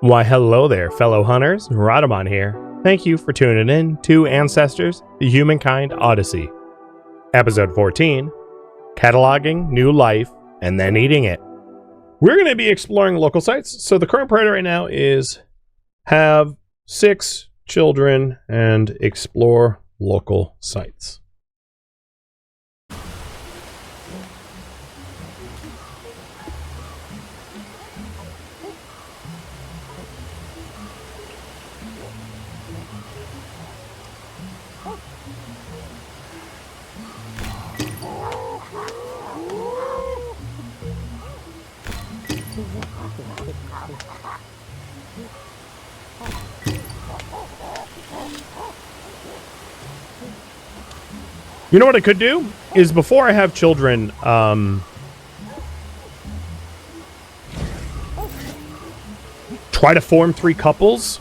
Why, hello there, fellow hunters. Rhadamant here. Thank you for tuning in to Ancestors, the Humankind Odyssey. Episode 14, Cataloging New Life and Then Eating It. We're going to be exploring local sites. So the current priority right now is have 6 children and explore local sites. You know what I could do? Is before I have children, try to form 3 couples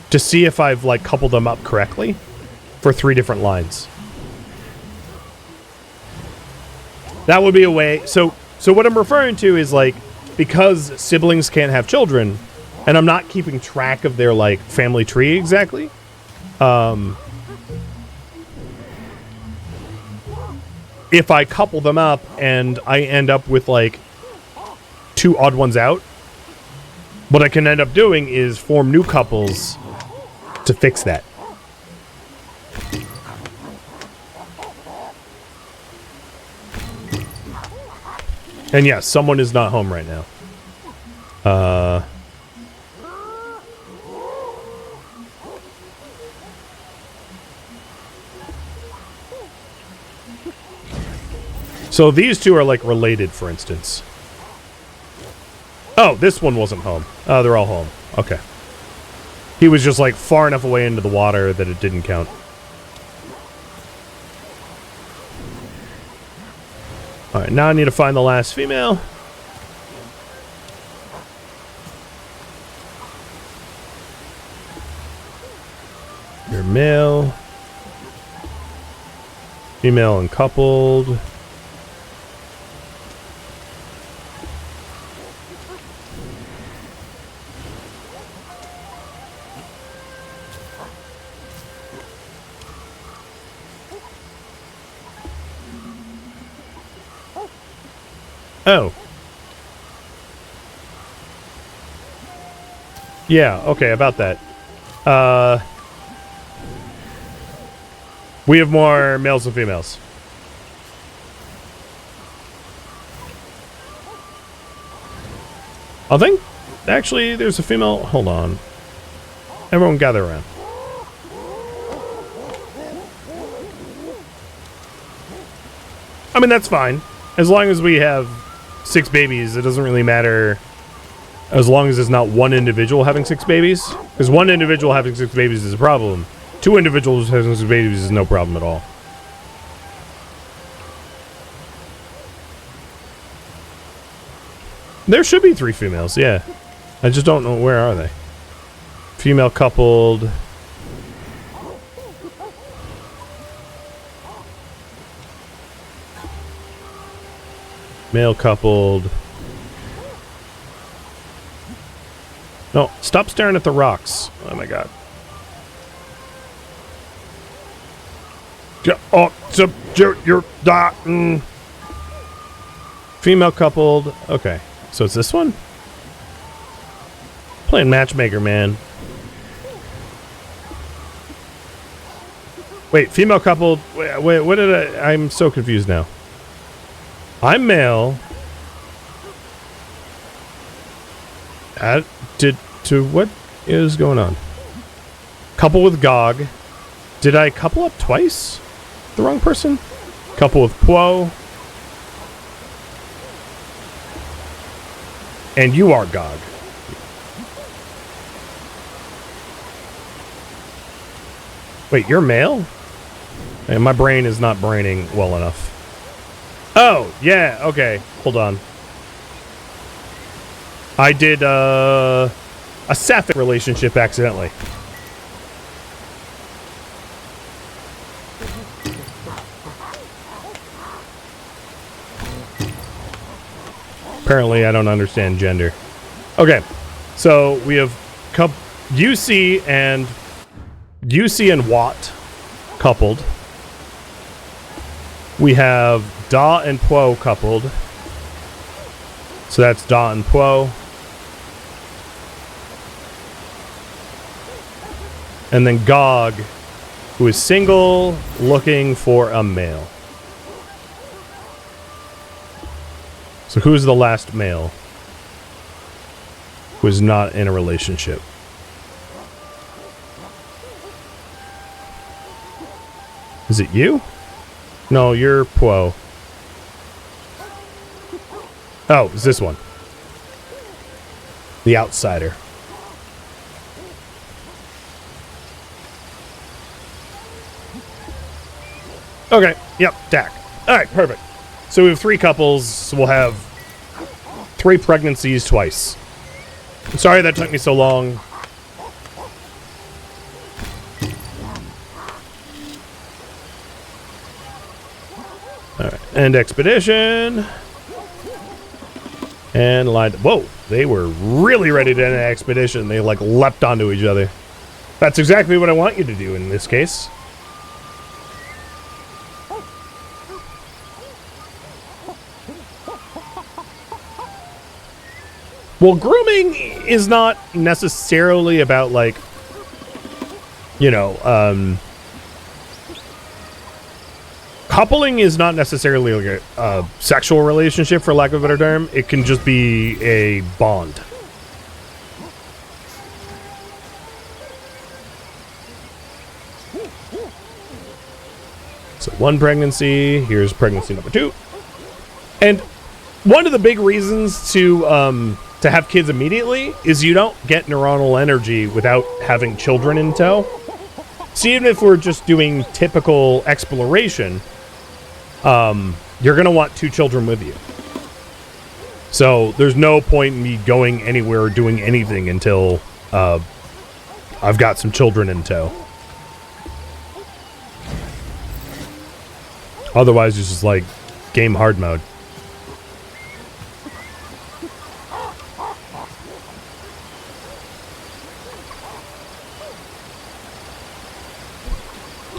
to see if I've, like, coupled them up correctly for 3 different lines. That would be a way. So what I'm referring to is, like, because siblings can't have children, and I'm not keeping track of their, like, family tree exactly, if I couple them up and I end up with, like, 2 odd ones out, what I can end up doing is form new couples to fix that. And yes, someone is not home right now. So these 2 are, like, related, for instance. Oh, this one wasn't home. Oh, they're all home. Okay. He was just, like, far enough away into the water that it didn't count. Alright, now I need to find the last female. You're male. Female and coupled. Oh. Yeah, okay, about that. We have more males and females. I think, actually, there's a female. Hold on. Everyone gather around. I mean, that's fine. As long as we have 6 babies, it doesn't really matter as long as it's not one individual having 6 babies. Because one individual having 6 babies is a problem. 2 individuals having 6 babies is no problem at all. There should be 3 females, yeah. I just don't know, where are they? Female coupled. Male coupled. No, stop staring at the rocks. Oh my god. Oh, so you're female coupled. Okay, so it's this one? Playing matchmaker, man. Wait, female coupled. Wait, what did I'm so confused now. I'm male. What is going on? Couple with Gog. Did I couple up twice? The wrong person? Couple with Quo. And you are Gog. Wait, you're male? And my brain is not braining well enough. Oh, yeah, okay. Hold on. I did a sapphic relationship accidentally. Apparently, I don't understand gender. Okay, so we have UC and Watt coupled. We have Da and Po coupled. So that's Da and Po. And then Gog, who is single, looking for a male. So who's the last male who is not in a relationship? Is it you? No, you're Po. Oh, it's this one. The outsider. Okay, yep, Dak. Alright, perfect. So we have 3 couples, so we'll have 3 pregnancies twice. I'm sorry that took me so long. Alright, end expedition. And lied. Whoa, they were really ready to end an expedition. They like leapt onto each other. That's exactly what I want you to do in this case. Well, grooming is not necessarily about, like, you know, coupling is not necessarily like a sexual relationship, for lack of a better term. It can just be a bond. So 1 pregnancy, here's pregnancy number 2. And one of the big reasons to have kids immediately is you don't get neuronal energy without having children in tow. So even if we're just doing typical exploration, you're going to want 2 children with you. So there's no point in me going anywhere or doing anything until I've got some children in tow. Otherwise, it's just like game hard mode.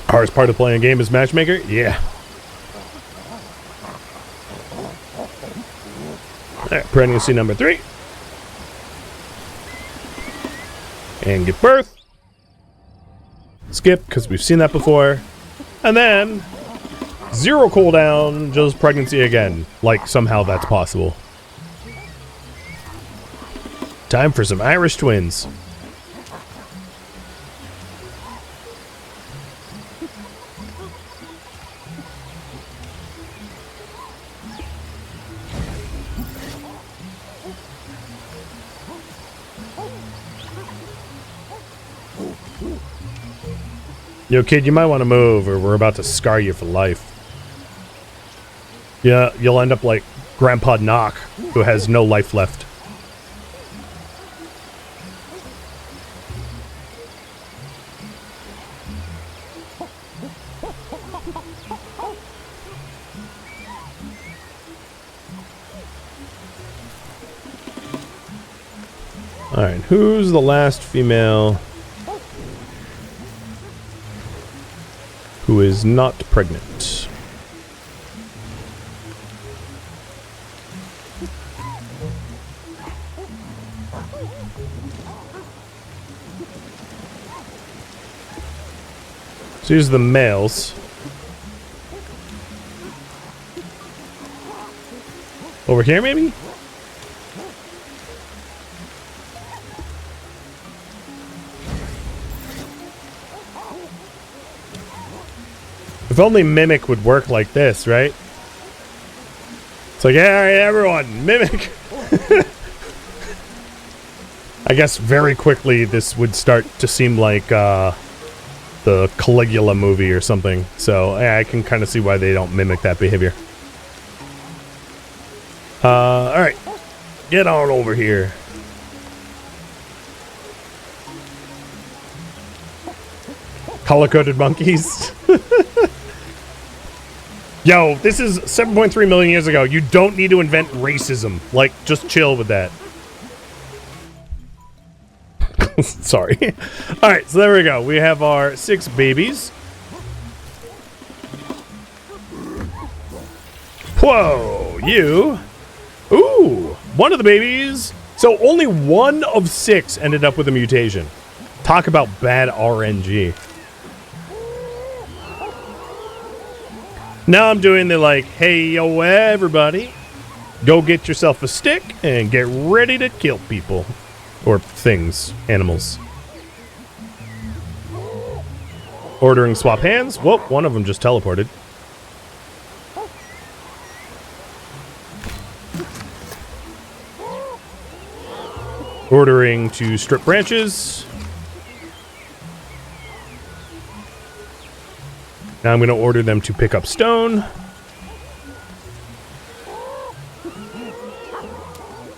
Hardest part of playing a game is matchmaker? Yeah. Alright, pregnancy number 3. And give birth. Skip, because we've seen that before. And then 0 cooldown, just pregnancy again. Like somehow that's possible. Time for some Irish twins. Yo, kid, you might want to move, or we're about to scar you for life. Yeah, you'll end up like Grandpa Knock, who has no life left. Alright, who's the last female who is not pregnant? So here's the males. Over here, maybe? If only Mimic would work like this, right? It's like, yeah, all right, everyone, Mimic! I guess very quickly this would start to seem like the Caligula movie or something. So yeah, I can kind of see why they don't mimic that behavior. Alright. Get on over here. Color-coded monkeys. Yo, this is 7.3 million years ago. You don't need to invent racism. Like, just chill with that. Sorry. All right, so there we go. We have our 6 babies. Whoa, you. Ooh, one of the babies. So only 1 of 6 ended up with a mutation. Talk about bad RNG. Now I'm doing the like, hey, yo, everybody, go get yourself a stick and get ready to kill people. Or things, animals. Ordering swap hands. Whoa, one of them just teleported. Ordering to strip branches. Now I'm going to order them to pick up stone.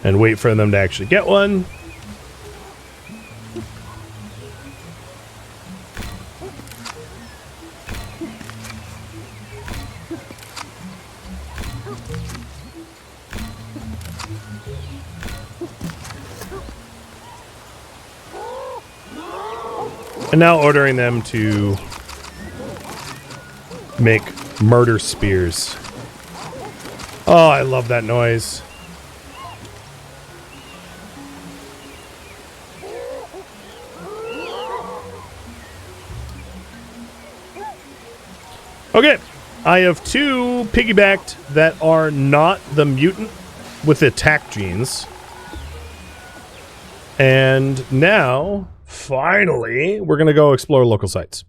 And wait for them to actually get one. And now ordering them to make murder spears. Oh, I love that noise. Okay, I have 2 piggybacked that are not the mutant with attack genes. And now, finally, we're going to go explore local sites.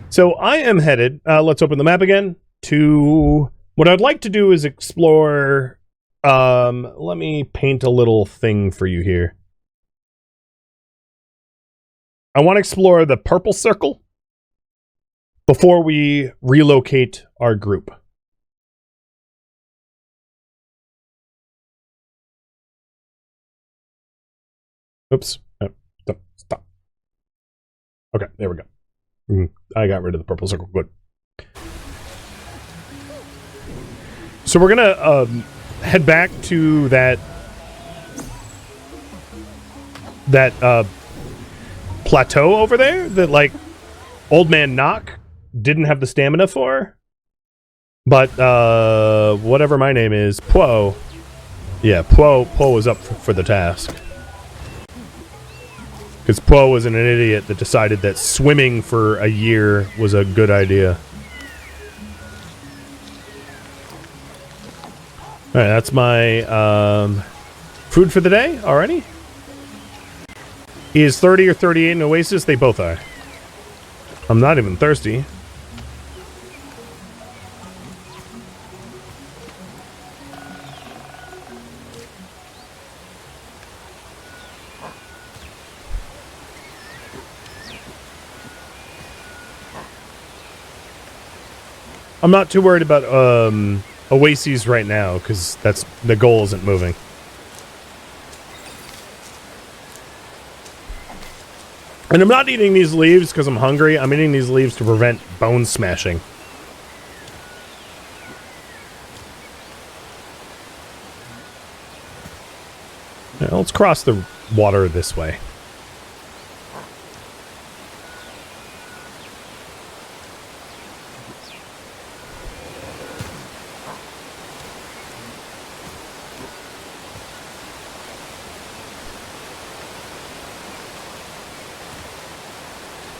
So I am headed, let's open the map again, to what I'd like to do is explore, let me paint a little thing for you here. I want to explore the purple circle before we relocate our group. Oops. Oh, stop. Okay, there we go. I got rid of the purple circle. Good. So we're gonna head back to that plateau over there that like Old Man Knock didn't have the stamina for. But whatever my name is, Poe. Yeah, Poe was up for the task. Because Poe was an idiot that decided that swimming for a year was a good idea. Alright, that's my food for the day already. Is 30 or 38 in Oasis? They both are. I'm not even thirsty. I'm not too worried about Oases right now, because that's the goal isn't moving. And I'm not eating these leaves because I'm hungry. I'm eating these leaves to prevent bone smashing. Now, let's cross the water this way.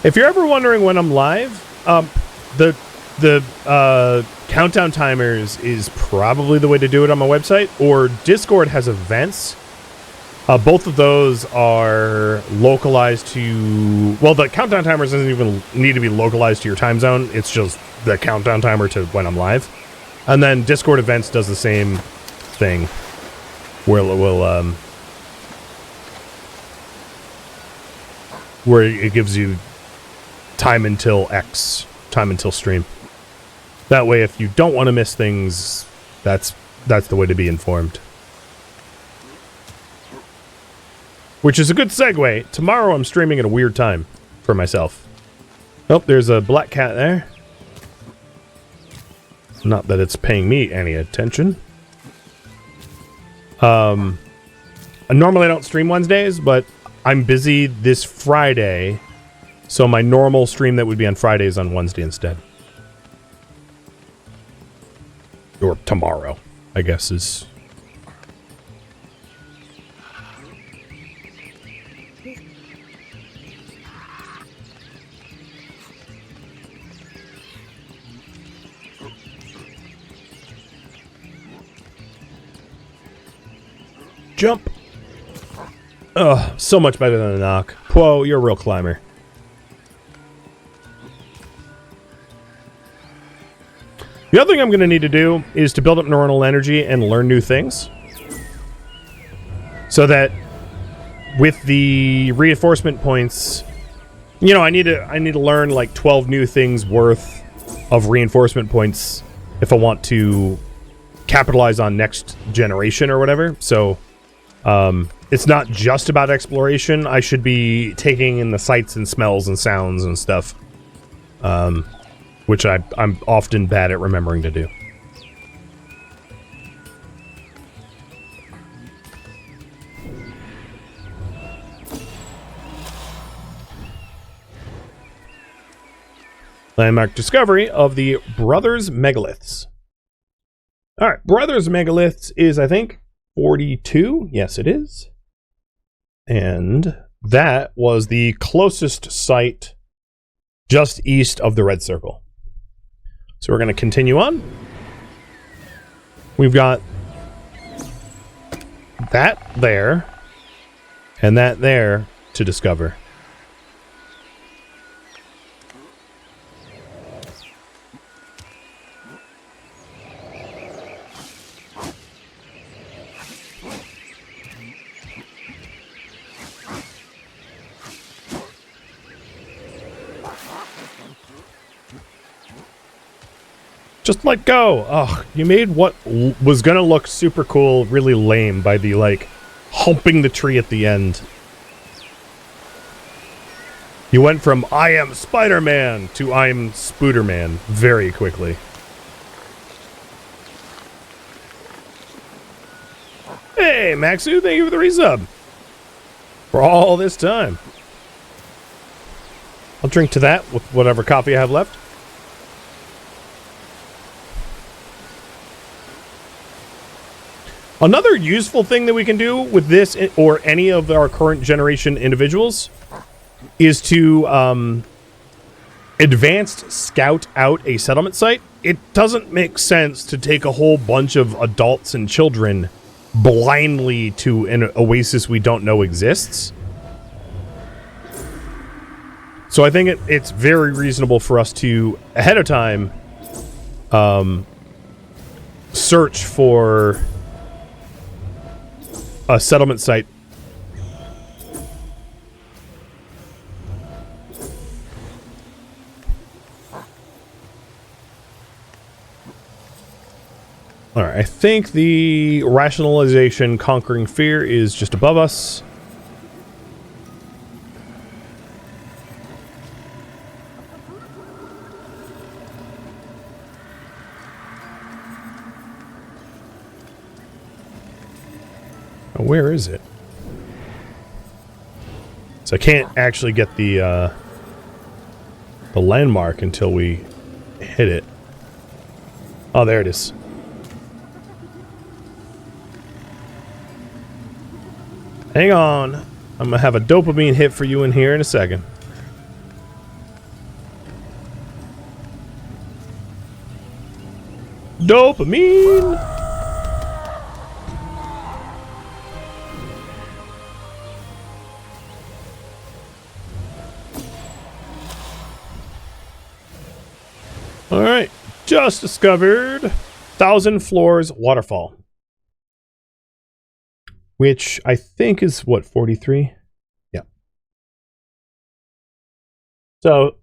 If you're ever wondering when I'm live, the countdown timers is probably the way to do it on my website, or Discord has events. Both of those are localized to... Well, the countdown timers doesn't even need to be localized to your time zone. It's just the countdown timer to when I'm live. And then Discord events does the same thing, where it will... where it gives you time until X, time until stream. That way, if you don't want to miss things, that's the way to be informed. Which is a good segue. Tomorrow I'm streaming at a weird time for myself. Oh, there's a black cat there. Not that it's paying me any attention. Normally I don't stream Wednesdays, but I'm busy this Friday, so my normal stream that would be on Friday is on Wednesday instead. Or tomorrow, I guess is... Jump! Ugh, so much better than a knock. Whoa, you're a real climber. The other thing I'm going to need to do is to build up neuronal energy and learn new things. So that with the reinforcement points, you know, I need to learn like 12 new things worth of reinforcement points if I want to capitalize on next generation or whatever. So it's not just about exploration. I should be taking in the sights and smells and sounds and stuff. Which I'm often bad at remembering to do. Landmark discovery of the Brothers Megaliths. Alright, Brothers Megaliths is, I think, 42. Yes, it is. And that was the closest site just east of the red circle. So we're going to continue on. We've got that there and that there to discover. Just let go. Oh, you made what was gonna look super cool really lame by the, like, humping the tree at the end. You went from I am Spider-Man to I'm Spooderman very quickly. Hey, Maxu, thank you for the resub. For all this time. I'll drink to that with whatever coffee I have left. Another useful thing that we can do with this or any of our current generation individuals is to advanced scout out a settlement site. It doesn't make sense to take a whole bunch of adults and children blindly to an oasis we don't know exists. So I think it's very reasonable for us to, ahead of time, search for a settlement site. Alright, I think the rationalization conquering fear is just above us. Where is it? So I can't actually get the landmark until we hit it. Oh, there it is. Hang on. I'm gonna have a dopamine hit for you in here in a second. Dopamine! Alright, just discovered 1,000 Floors Waterfall. Which I think is, what, 43? Yeah. So,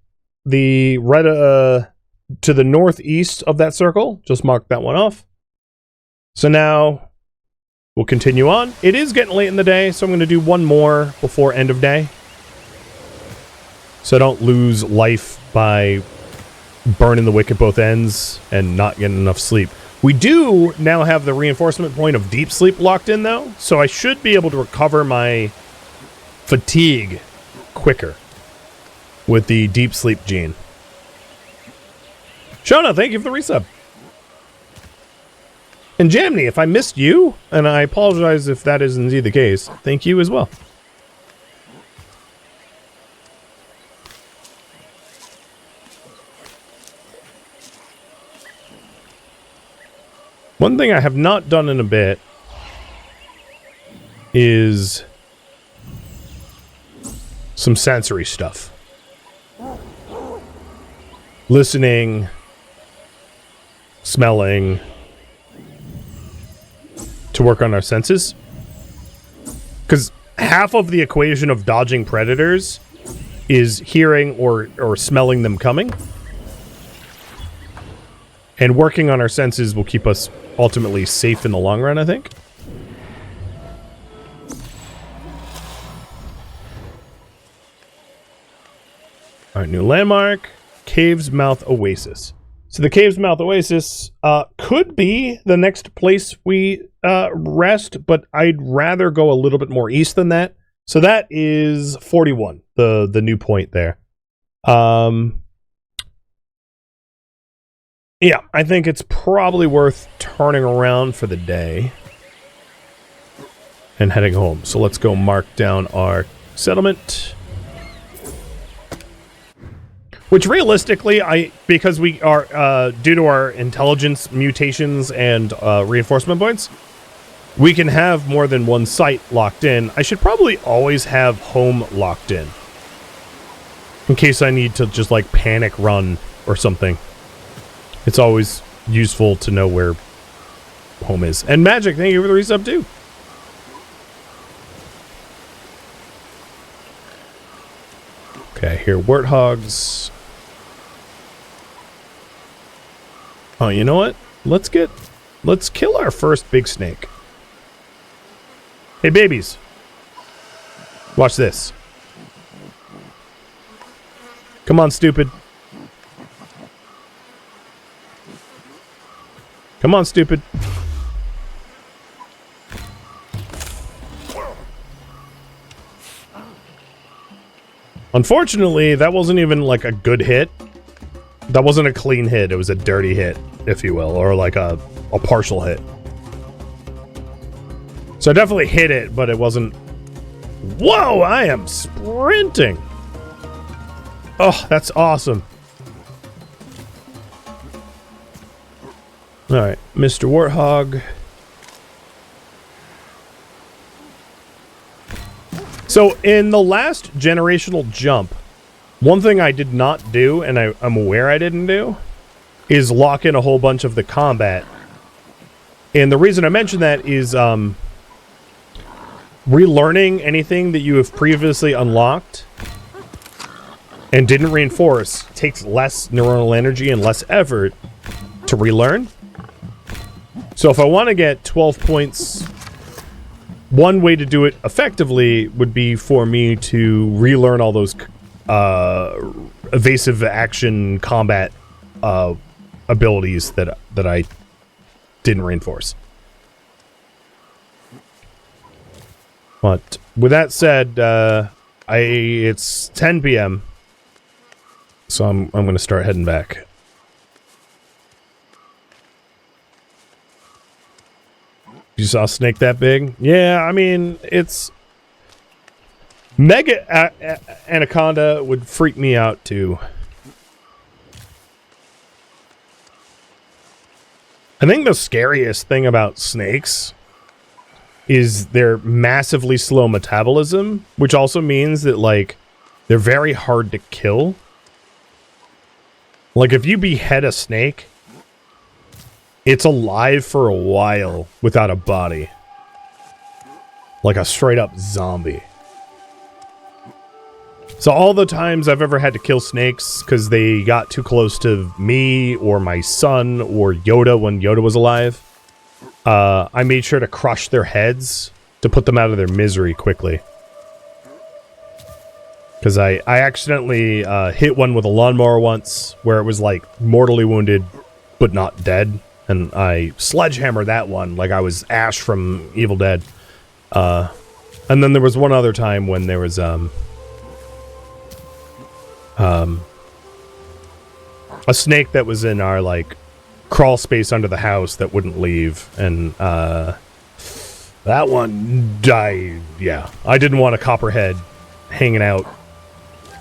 the red, to the northeast of that circle, just mark that one off. So now, we'll continue on. It is getting late in the day, so I'm going to do one more before end of day. So I don't lose life by burning the wick at both ends and not getting enough sleep. We do now have the reinforcement point of deep sleep locked in, though, so I should be able to recover my fatigue quicker with the deep sleep gene. Shona, thank you for the resub. And Jamney, if I missed you, and I apologize if that is indeed the case, thank you as well. One thing I have not done in a bit is some sensory stuff. Listening, smelling, to work on our senses. Because half of the equation of dodging predators is hearing or smelling them coming. And working on our senses will keep us ultimately safe in the long run, I think. Alright, new landmark. Cave's Mouth Oasis. So the Cave's Mouth Oasis could be the next place we rest, but I'd rather go a little bit more east than that. So that is 41, the new point there. Yeah, I think it's probably worth turning around for the day and heading home. So let's go mark down our settlement. Which realistically, because we are, due to our intelligence mutations and reinforcement points, we can have more than one site locked in. I should probably always have home locked in case I need to just like panic run or something. It's always useful to know where home is. And Magic, thank you for the resub too. Okay, here, warthogs. Oh, you know what? Let's kill our first big snake. Hey, babies. Watch this. Come on, stupid. Come on, stupid. Unfortunately, that wasn't even like a good hit. That wasn't a clean hit. It was a dirty hit, if you will, or like a partial hit. So I definitely hit it, but it wasn't... Whoa, I am sprinting. Oh, that's awesome. All right, Mr. Warthog. So in the last generational jump, one thing I did not do, and I'm aware I didn't do, is lock in a whole bunch of the combat. And the reason I mention that is relearning anything that you have previously unlocked and didn't reinforce takes less neuronal energy and less effort to relearn. So if I want to get 12 points, one way to do it effectively would be for me to relearn all those evasive action combat abilities that I didn't reinforce. But with that said, it's 10 p.m. So I'm going to start heading back. You saw a snake that big? Yeah, I mean, it's... Mega Anaconda would freak me out, too. I think the scariest thing about snakes is their massively slow metabolism, which also means that, like, they're very hard to kill. Like, if you behead a snake... It's alive for a while without a body. Like a straight up zombie. So all the times I've ever had to kill snakes because they got too close to me or my son or Yoda when Yoda was alive, I made sure to crush their heads to put them out of their misery quickly. Because I accidentally hit one with a lawnmower once where it was like mortally wounded but not dead. and I sledgehammered that one like I was Ash from Evil Dead. And then there was one other time when there was a snake that was in our like crawl space under the house that wouldn't leave, and that one died. Yeah, I didn't want a copperhead hanging out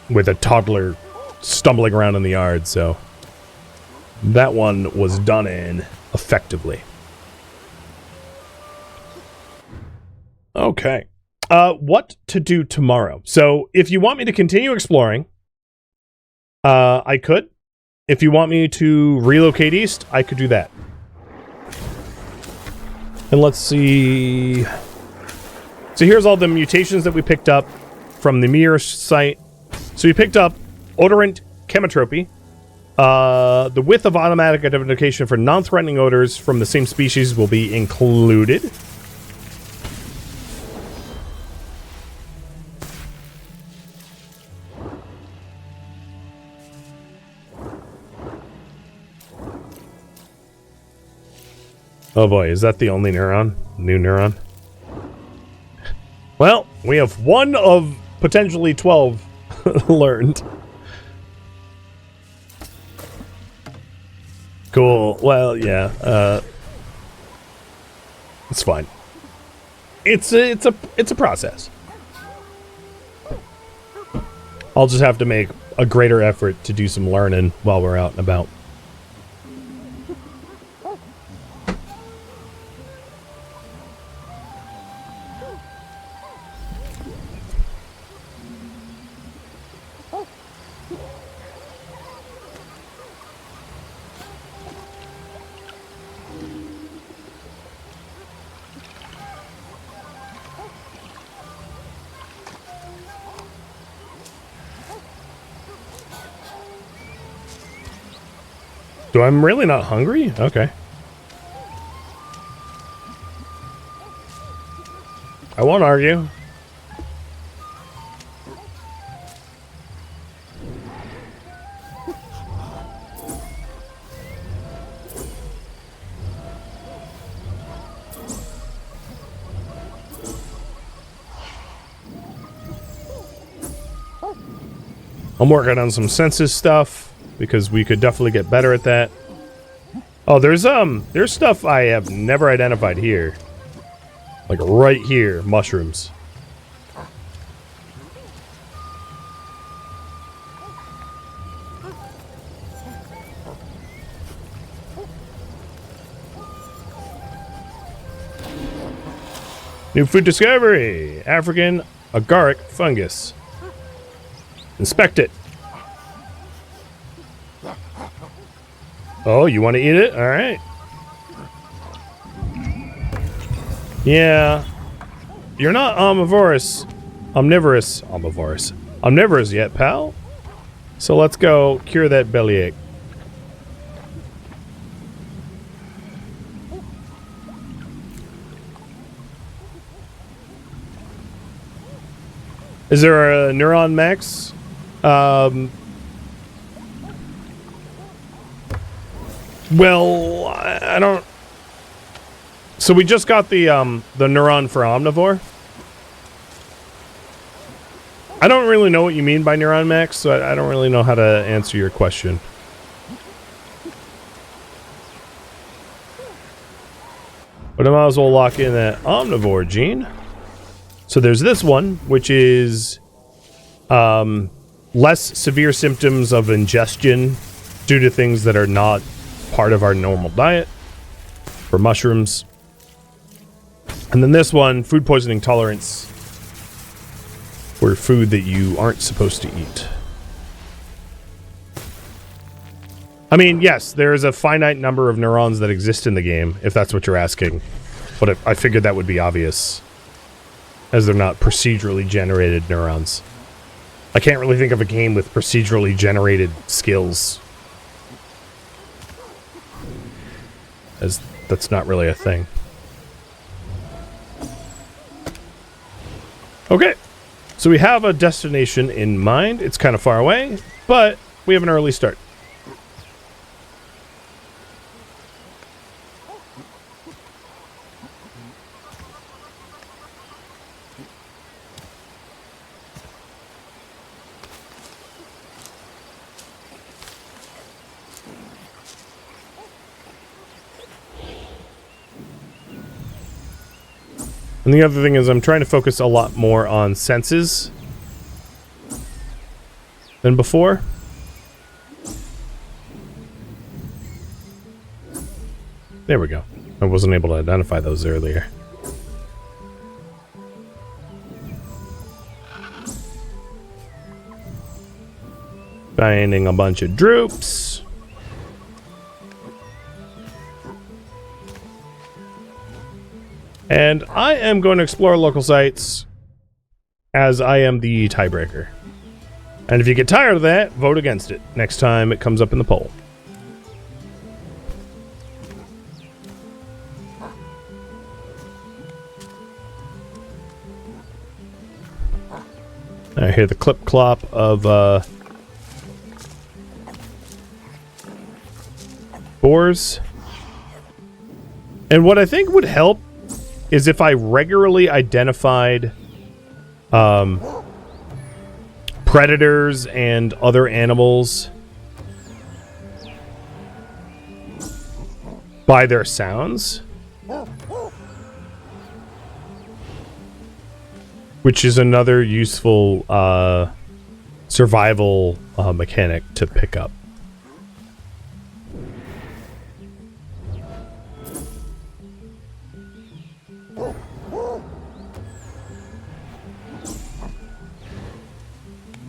with a toddler stumbling around in the yard, so that one was done in effectively. Okay. What to do tomorrow? So if you want me to continue exploring, I could. If you want me to relocate east, I could do that. And let's see. So here's all the mutations that we picked up from the mirror site. So we picked up odorant chematropy. The width of automatic identification for non-threatening odors from the same species will be included. Oh boy, is that the only neuron? New neuron? Well, we have one of potentially 12 learned. Cool. Well, yeah. It's fine. It's a process. I'll just have to make a greater effort to do some learning while we're out and about. So I'm really not hungry? Okay. I won't argue. I'm working on some census stuff, because we could definitely get better at that. Oh, there's stuff I have never identified here. Like right here, mushrooms. New food discovery! African agaric fungus. Inspect it. Oh, you want to eat it? All right. Yeah. You're not omnivorous yet, pal. So let's go cure that bellyache. Is there a neuron max? Well, I don't... So we just got the neuron for omnivore. I don't really know what you mean by neuron max, so I don't really know how to answer your question. But I might as well lock in that omnivore gene. So there's this one, which is less severe symptoms of ingestion due to things that are not part of our normal diet for mushrooms. And then this one, food poisoning tolerance for food that you aren't supposed to eat. I mean, yes, there is a finite number of neurons that exist in the game, if that's what you're asking. But I figured that would be obvious, as they're not procedurally generated neurons. I can't really think of a game with procedurally generated skills, as that's not really a thing. Okay, so we have a destination in mind. It's kind of far away, but we have an early start. And the other thing is I'm trying to focus a lot more on senses than before. There we go. I wasn't able to identify those earlier. Finding a bunch of droops. And I am going to explore local sites as I am the tiebreaker. And if you get tired of that, vote against it next time it comes up in the poll. I hear the clip-clop of boars. And what I think would help is if I regularly identified predators and other animals by their sounds, which is another useful survival mechanic to pick up.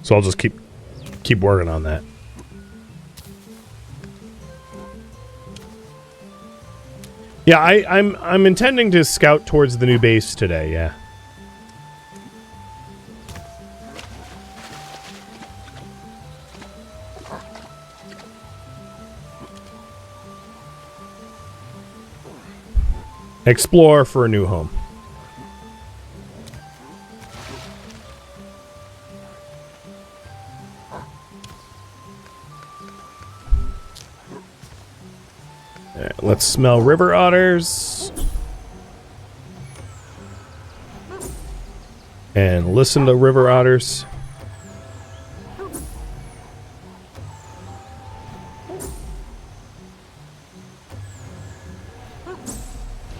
So I'll just keep working on that. Yeah, I'm intending to scout towards the new base today, yeah. Explore for a new home. Alright, let's smell river otters. And listen to river otters.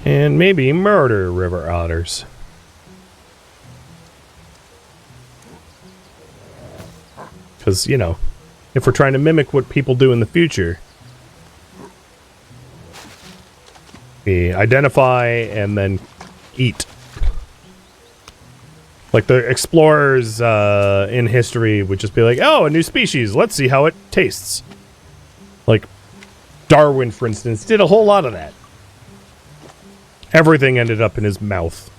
And maybe murder river otters. Because, you know, if we're trying to mimic what people do in the future, we identify and then eat. Like the explorers in history would just be like, oh, a new species, let's see how it tastes. Like Darwin, for instance, did a whole lot of that. Everything ended up in his mouth.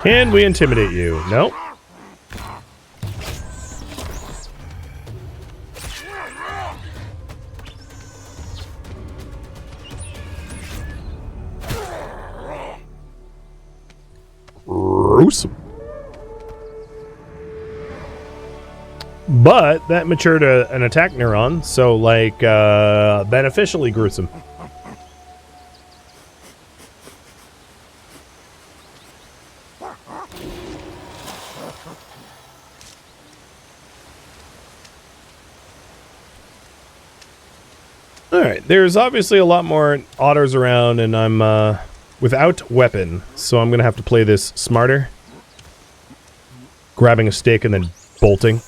Can we intimidate you? No. Gruesome. But that matured an attack neuron, so like beneficially gruesome. Alright, there's obviously a lot more otters around, and I'm without weapon, so I'm gonna have to play this smarter. Grabbing a stick and then bolting.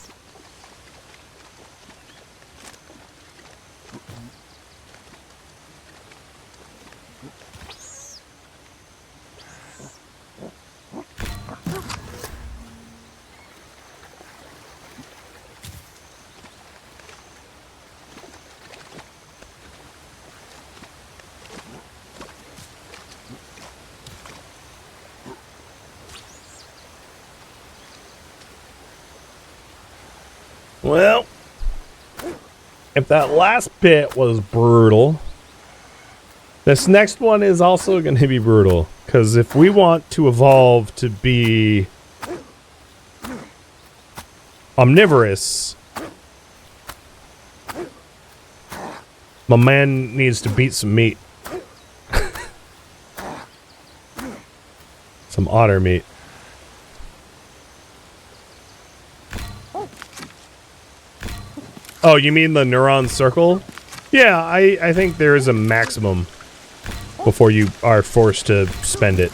Well, if that last bit was brutal, this next one is also going to be brutal. Because if we want to evolve to be omnivorous, my man needs to beat some meat. Some otter meat. Oh, you mean the neuron circle? Yeah, I think there is a maximum before you are forced to spend it.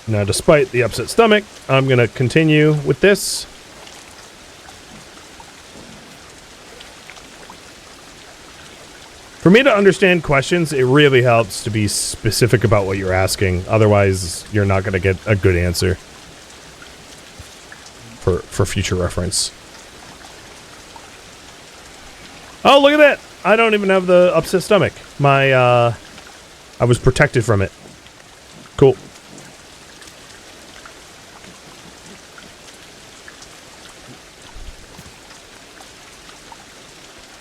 Now, despite the upset stomach, I'm going to continue with this. For me to understand questions, it really helps to be specific about what you're asking. Otherwise, you're not going to get a good answer for future reference. Oh, look at that! I don't even have the upset stomach. I was protected from it. Cool.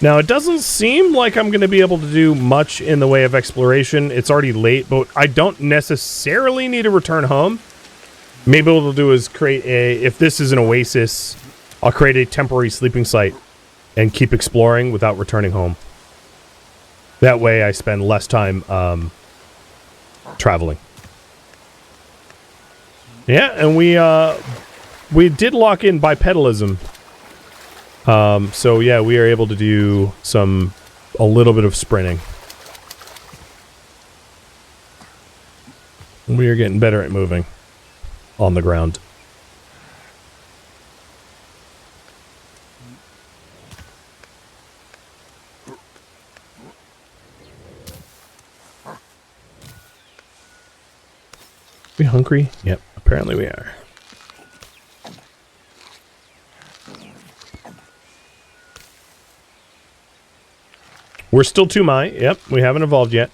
Now, it doesn't seem like I'm going to be able to do much in the way of exploration. It's already late, but I don't necessarily need to return home. Maybe what we'll do is create a... If this is an oasis, I'll create a temporary sleeping site and keep exploring without returning home. That way I spend less time traveling. Yeah, and we did lock in bipedalism. So yeah, we are able to do a little bit of sprinting. We are getting better at moving on the ground. We hungry? Yep, apparently we are. We're still 2 my. Yep, we haven't evolved yet.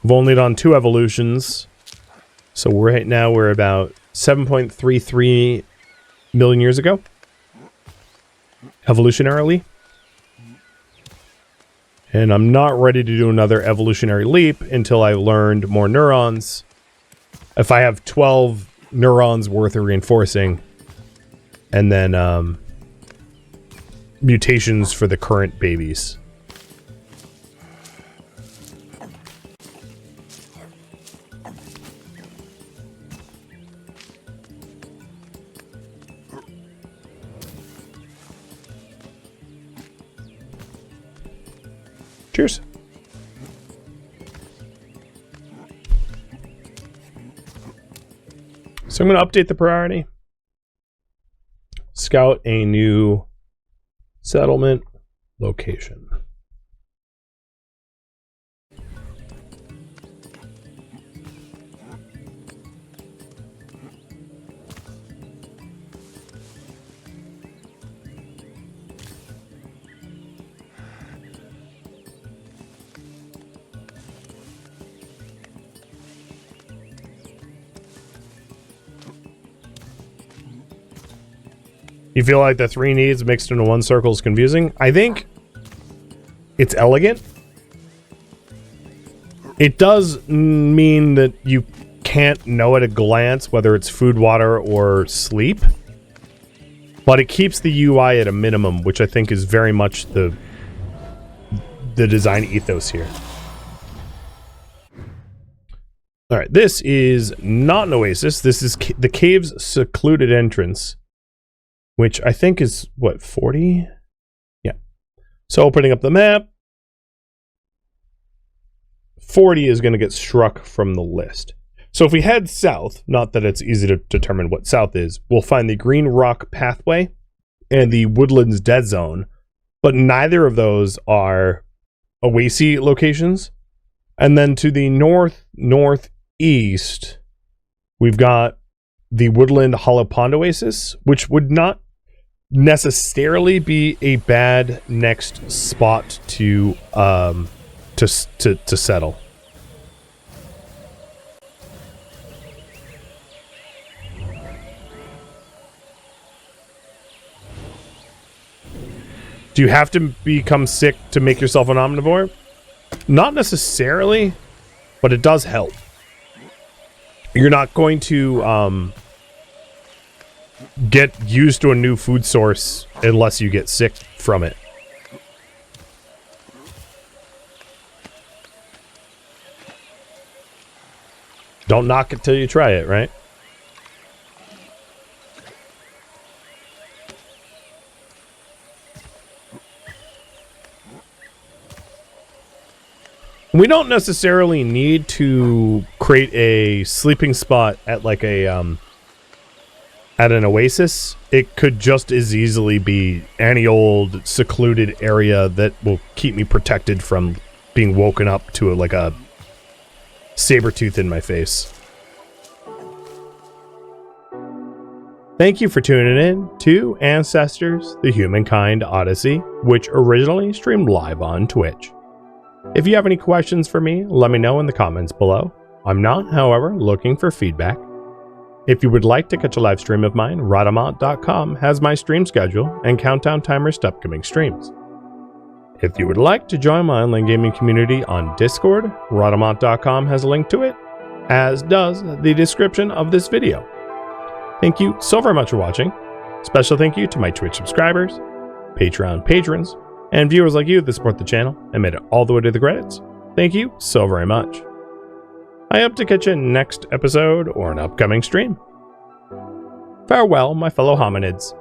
We've only done 2 evolutions. So right now we're about 7.33 million years ago. Evolutionarily. And I'm not ready to do another evolutionary leap until I've learned more neurons. If I have 12 neurons worth of reinforcing, and then mutations for the current babies. Cheers. So I'm going to update the priority. Scout a new settlement location. You feel like the 3 needs mixed into 1 circle is confusing? I think it's elegant. It does mean that you can't know at a glance whether it's food, water, or sleep. But it keeps the UI at a minimum, which I think is very much the design ethos here. Alright, this is not an oasis. This is the cave's secluded entrance. Which I think is, what, 40? Yeah. So opening up the map, 40 is going to get struck from the list. So if we head south, not that it's easy to determine what south is, we'll find the Green Rock Pathway and the Woodlands Dead Zone, but neither of those are oasis locations. And then to the northeast, we've got the Woodland Hollow Pond Oasis, which would not necessarily be a bad next spot to settle. Do you have to become sick to make yourself an omnivore? Not necessarily, but it does help. You're not going to get used to a new food source unless you get sick from it. Don't knock it till you try it, right? We don't necessarily need to create a sleeping spot at like a at an oasis. It could just as easily be any old secluded area that will keep me protected from being woken up to like a saber tooth in my face. Thank you for tuning in to Ancestors: The Humankind Odyssey, which originally streamed live on Twitch. If you have any questions for me, let me know in the comments below. I'm not, however, looking for feedback. If you would like to catch a live stream of mine, Rhadamant.com has my stream schedule and countdown timers to upcoming streams. If you would like to join my online gaming community on Discord, Rhadamant.com has a link to it, as does the description of this video. Thank you so very much for watching. Special thank you to my Twitch subscribers, Patreon patrons, and viewers like you that support the channel and made it all the way to the credits. Thank you so very much. I hope to catch you next episode or an upcoming stream. Farewell, my fellow hominids.